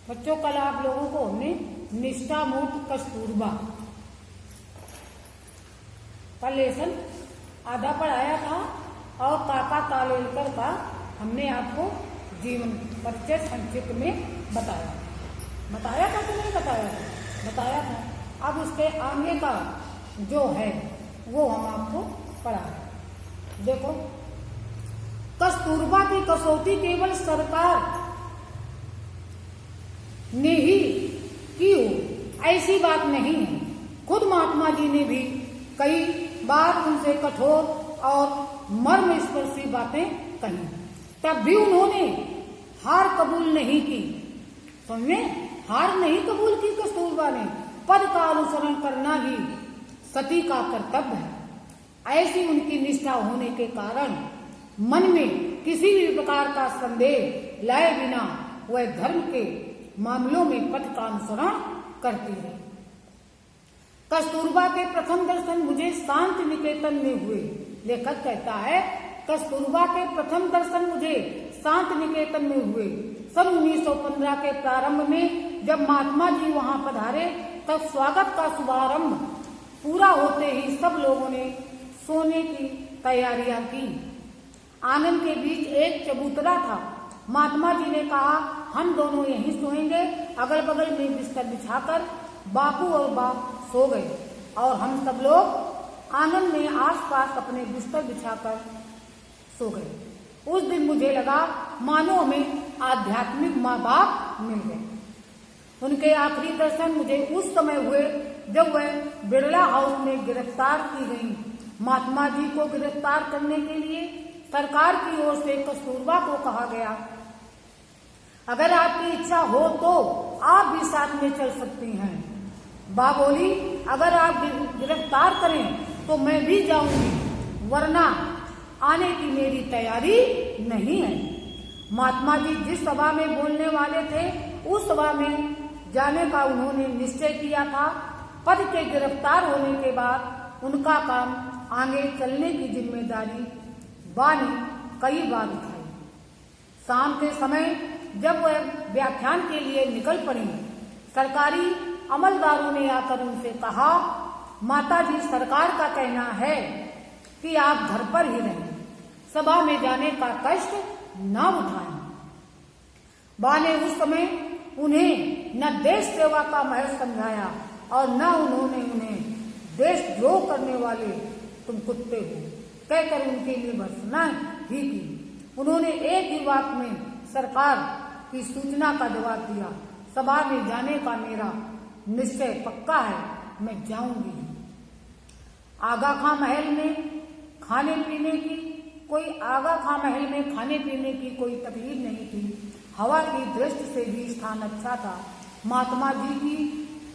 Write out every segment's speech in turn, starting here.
बच्चों कल आप लोगों को हमने निष्ठामूर्त कस्तूरबा का लेसन आधा पढ़ाया था और काका कालेलकर का हमने आपको जीवन परिचय संक्षिप्त में बताया था कि नहीं बताया था। अब उसके आगे का जो है वो हम आपको पढ़ा रहे। देखो, कस्तूरबा की कसौटी केवल सरकार ने ही की हो ऐसी बात नहीं है। खुद महात्मा जी ने भी कई बार उनसे कठोर और मर्मस्पर्शी बातें कही, तब भी उन्होंने हार कबूल नहीं की। समझे, हार नहीं कबूल की कस्तूरबा ने। पद का अनुसरण करना ही सती का कर्तव्य है। ऐसी उनकी निष्ठा होने के कारण मन में किसी भी प्रकार का संदेह लाए बिना वह धर्म के मामलों में पथ का अनुसरण करती है। कस्तूरबा के प्रथम दर्शन मुझे शांति निकेतन में हुए। लेखक कहता है, कस्तूरबा के प्रथम दर्शन मुझे शांति निकेतन में हुए। सन 1915 के प्रारंभ में जब महात्मा जी वहां पधारे तब स्वागत का शुभारंभ पूरा होते ही सब लोगों ने सोने की तैयारियां की। आनंद के बीच एक चबूतरा था। महात्मा जी ने कहा, हम दोनों यहीं सोएंगे। अगल बगल में बिस्तर बिछाकर बापू और बाप सो गए और हम सब लोग आनंद में आसपास अपने बिस्तर बिछाकर सो गए। उस दिन मुझे लगा मानो हमें आध्यात्मिक माँ बाप मिल गए। उनके आखिरी दर्शन मुझे उस समय हुए जब वह बिरला हाउस में गिरफ्तार की गई। महात्मा जी को गिरफ्तार करने के लिए सरकार की ओर से कस्तूरबा को कहा गया, अगर आपकी इच्छा हो तो आप भी साथ में चल सकती हैं। बा बोली, अगर आप गिरफ्तार करें तो मैं भी जाऊंगी, वरना आने की मेरी तैयारी नहीं है। महात्मा जी जिस सभा में बोलने वाले थे उस सभा में जाने का उन्होंने निश्चय किया था। पद के गिरफ्तार होने के बाद उनका काम आगे चलने की जिम्मेदारी बा ने कई बार उठाई। शाम के समय जब वह व्याख्यान के लिए निकल पड़ी, सरकारी अमलदारों ने आकर उनसे कहा, माता जी, सरकार का कहना है कि आप घर पर ही रहें, सभा में जाने का कष्ट न उठाएं। बा ने उस समय उन्हें न देश सेवा का महत्व समझाया और न उन्होंने उन्हें देशद्रोह करने वाले तुम कुत्ते हो कहकर उनके लिए भर्त्सना ही की। उन्होंने एक ही वाक्य में सरकार की सूचना का जवाब दिया, सभा में जाने का मेरा निश्चय पक्का है, मैं जाऊंगी। आगा खां महल में खाने पीने की कोई तकलीफ नहीं थी। हवा की दृष्टि से भी स्थान अच्छा था। महात्मा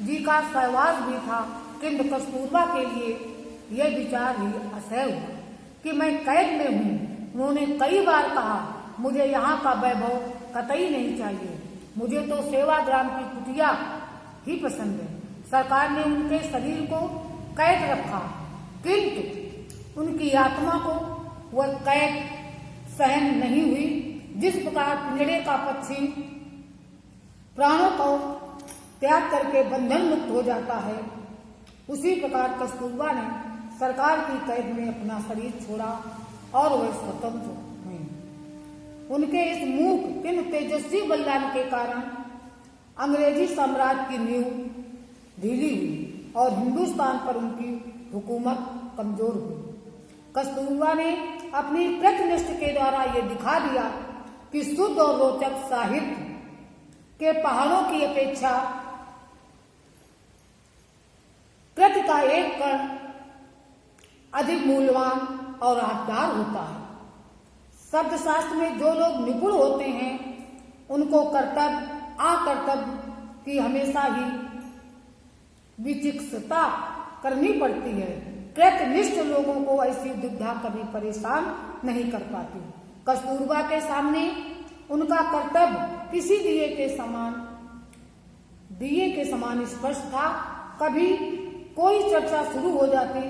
जी का सहवास भी था, किंतु कस्तूरबा के लिए यह विचार ही असह्य हुआ कि मैं कैद में हूँ। उन्होंने कई बार कहा, मुझे यहाँ का वैभव कतई नहीं चाहिए, मुझे तो सेवाग्राम की कुटिया ही पसंद है। सरकार ने उनके शरीर को कैद रखा, किंतु उनकी आत्मा को वह कैद सहन नहीं हुई। जिस प्रकार पिंजड़े का पक्षी प्राणों को त्याग करके बंधन मुक्त हो जाता है, उसी प्रकार कस्तूरबा ने सरकार की कैद में अपना शरीर छोड़ा और वह स्वतंत्र हुई। उनके इस मूक किंतु तेजस्वी बलिदान के कारण अंग्रेजी साम्राज्य की नींव ढीली हुई और हिंदुस्तान पर उनकी हुकूमत कमजोर हुई। कस्तूरबा ने अपनी कृतनिष्ठ के द्वारा ये दिखा दिया कि शुद्ध और रोचक साहित्य के पहाड़ों की अपेक्षा कृत का एक कण अधिक मूल्यवान और हकदार होता है। शब्दशास्त्र में जो लोग निपुण होते हैं उनको कर्तव्य अकर्तव्य की हमेशा ही विचिकित्सा करनी पड़ती है। कृतनिष्ठ लोगों को ऐसी दुविधा कभी परेशान नहीं कर पाती। कस्तूरबा के सामने उनका कर्तव्य किसी दिए के समान स्पष्ट था। कभी कोई चर्चा शुरू हो जाती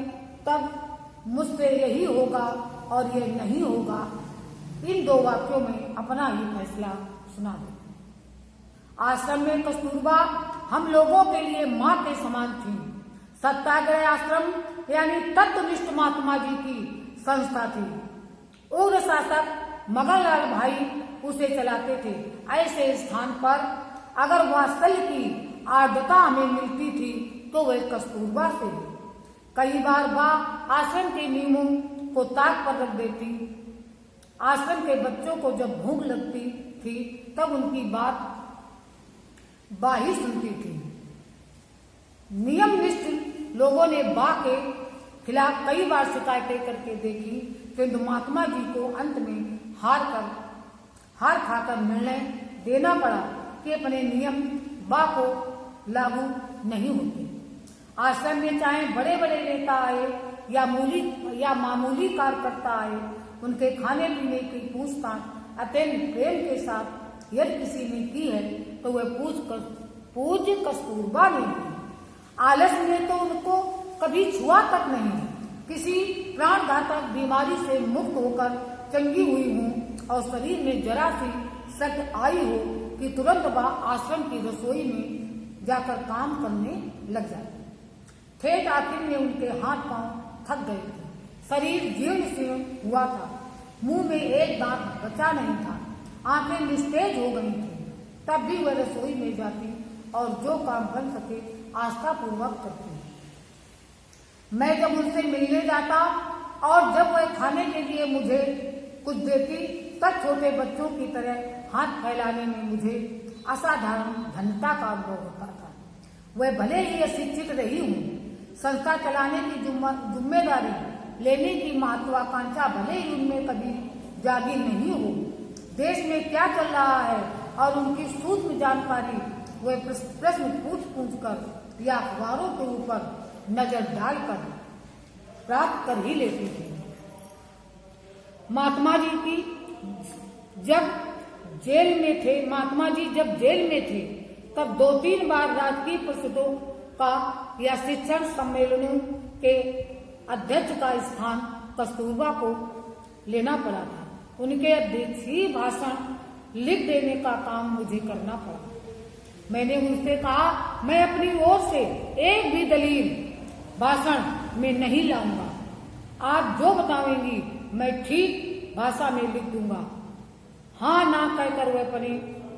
तब मुझसे यही होगा और ये नहीं होगा, इन दो वाक्यों में अपना ही फैसला सुना दे। आश्रम में कस्तूरबा हम लोगों के लिए माँ के समान थी। सत्याग्रह आश्रम यानी तत्वनिष्ठ महात्मा जी की संस्था थी। उग्र शासक मगनलाल भाई उसे चलाते थे। ऐसे स्थान पर अगर वात्सल्य की आर्द्रता हमें मिलती थी तो वह कस्तूरबा से। कई बार वह आश्रम के नियमों को ताक पर रख देती। आश्रम के बच्चों को जब भूख लगती थी तब उनकी बात बाही सुनती थी। नियमनिष्ठ लोगों ने बा के खिलाफ कई बार शिकायतें करके देखी, किंतु महात्मा जी को अंत में हार खाकर निर्णय देना पड़ा कि अपने नियम बा को लागू नहीं होते। आश्रम में चाहे बड़े बड़े नेता आए या मामूली कार्यकर्ता आए, उनके खाने पीने की पूछताछ अत्यंत प्रेम के साथ यदि किसी ने की है तो वह पूज्य कस्तूरबा ने की। आलस ने तो उनको कभी छुआ तक नहीं। किसी प्राणघातक बीमारी से मुक्त होकर चंगी हुई हूँ और शरीर में जरा सी शक आई हो कि तुरंत वह आश्रम की रसोई में जाकर काम करने लग जाती। ठेठ आखिर में उनके हाथ पांव थक गए थे, शरीर जीर्ण शीर्ण हुआ था, मुंह में एक दांत बचा नहीं था, आंखें निस्तेज हो गई थी। तब भी वह रसोई में जाती और जो काम बन सके आस्था पूर्वक करती। मैं जब उनसे मिलने जाता और जब वह खाने के लिए मुझे कुछ देती तब छोटे बच्चों की तरह हाथ फैलाने में मुझे असाधारण धन्यता का अनुभव होता था। वह भले ही अशिक्षित रही हूँ, संस्था चलाने की जिम्मेदारी लेने की महत्वाकांक्षा भले ही उनमें कभी जागी नहीं हो, देश में क्या चल रहा है और उनकी सूक्ष्म जानकारी वह प्रश्न पूछ कर या अखबारों के ऊपर नजर डालकर प्राप्त कर ही लेती थी। महात्मा जी जब जेल में थे तब 2-3 बार राजकीय परिषदों का या शिक्षण सम्मेलनों के अध्यक्ष का स्थान कस्तूरबा को लेना पड़ा था। उनके अध्यक्षीय भाषण लिख देने का काम मुझे करना पड़ा। मैंने उनसे कहा, मैं अपनी ओर से एक भी दलील भाषण में नहीं लाऊंगा, आप जो बताएंगी मैं ठीक भाषा में लिख दूंगा। हाँ ना कहकर वह अपने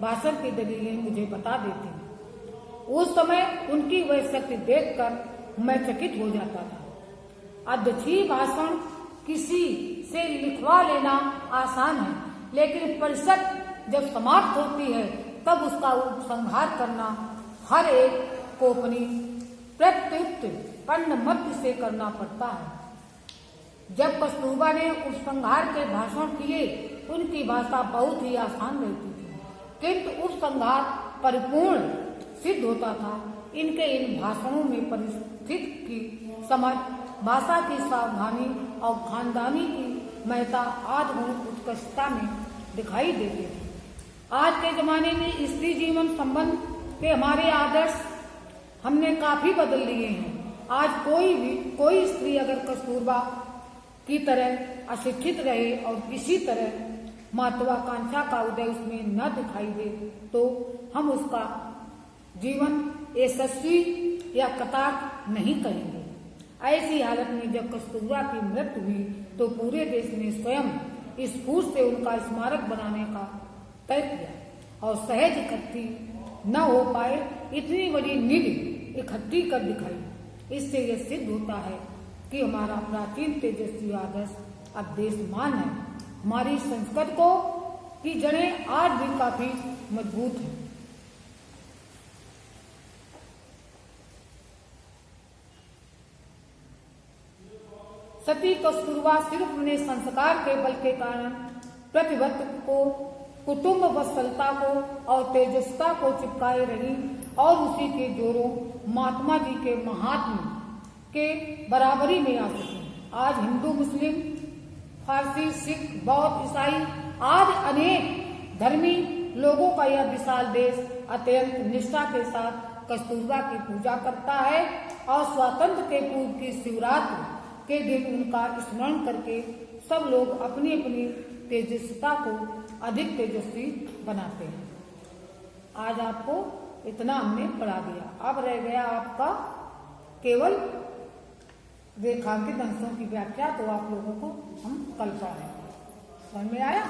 भाषण की दलीलें मुझे बता देते। उस समय उनकी वह शक्ति देखकर मैं चकित हो जाता था। अध्यक्षीय भाषण किसी से लिखवा लेना आसान है, लेकिन परिषद जब समाप्त होती है तब उसका उपसंहार करना हर एक को अपनी प्रत्युक्त पर्ण मध्य से करना पड़ता है। जब कस्तूरबा ने उपसंहार के भाषण किए, उनकी भाषा बहुत ही आसान रहती थी, किंतु उपसंहार परिपूर्ण सिद्ध होता था। इनके इन भाषणों में परिस्थिति की समझ, भाषा की सावधानी और खानदानी की महत्ता आदि गुण उत्कृष्टता में दिखाई देते थे। आज के जमाने में स्त्री जीवन संबंध के हमारे आदर्श हमने काफी बदल लिए हैं। आज कोई स्त्री अगर कस्तूरबा की तरह अशिक्षित रहे और किसी तरह महत्वाकांक्षा का उदय उसमें न दिखाई दे तो हम उसका जीवन यशस्वी या कृतार्थ नहीं कहेंगे। ऐसी हालत में जब कस्तूरबा की मृत्यु हुई तो पूरे देश ने स्वयं स्फूर्त से उनका स्मारक बनाने का तय किया और सहज इकट्ठी न हो पाए इतनी बड़ी निधि इकट्ठी कर दिखाई। इससे यह सिद्ध होता है कि हमारा प्राचीन तेजस्वी आदर्श अब देशमान है। हमारी संस्कृति को की जड़ें आज भी काफी मजबूत हैं। सती कस्तूरबा सिर्फ अपने संस्कार के बल के कारण प्रतिबद्ध को, कुटुंब वत्सलता को और तेजस्विता को चिपकाए रही और उसी के जोरों महात्मा जी के महात्म्य के बराबरी में आ सकी। आज हिंदू, मुस्लिम, फारसी, सिख, बौद्ध, ईसाई आदि अनेक धर्मी लोगों का यह विशाल देश अत्यंत निष्ठा के साथ कस्तूरबा की पूजा करता है और स्वातंत्र के पूर्व की शिवरात्रि के दिन उनका स्मरण करके सब लोग अपनी अपनी तेजस्विता को अधिक तेजस्वी बनाते हैं। आज आपको इतना हमने पढ़ा दिया। अब रह गया आपका केवल रेखांकित अंशों की व्याख्या, तो आप लोगों को हम कल पढ़ाएंगे। समझ में आया?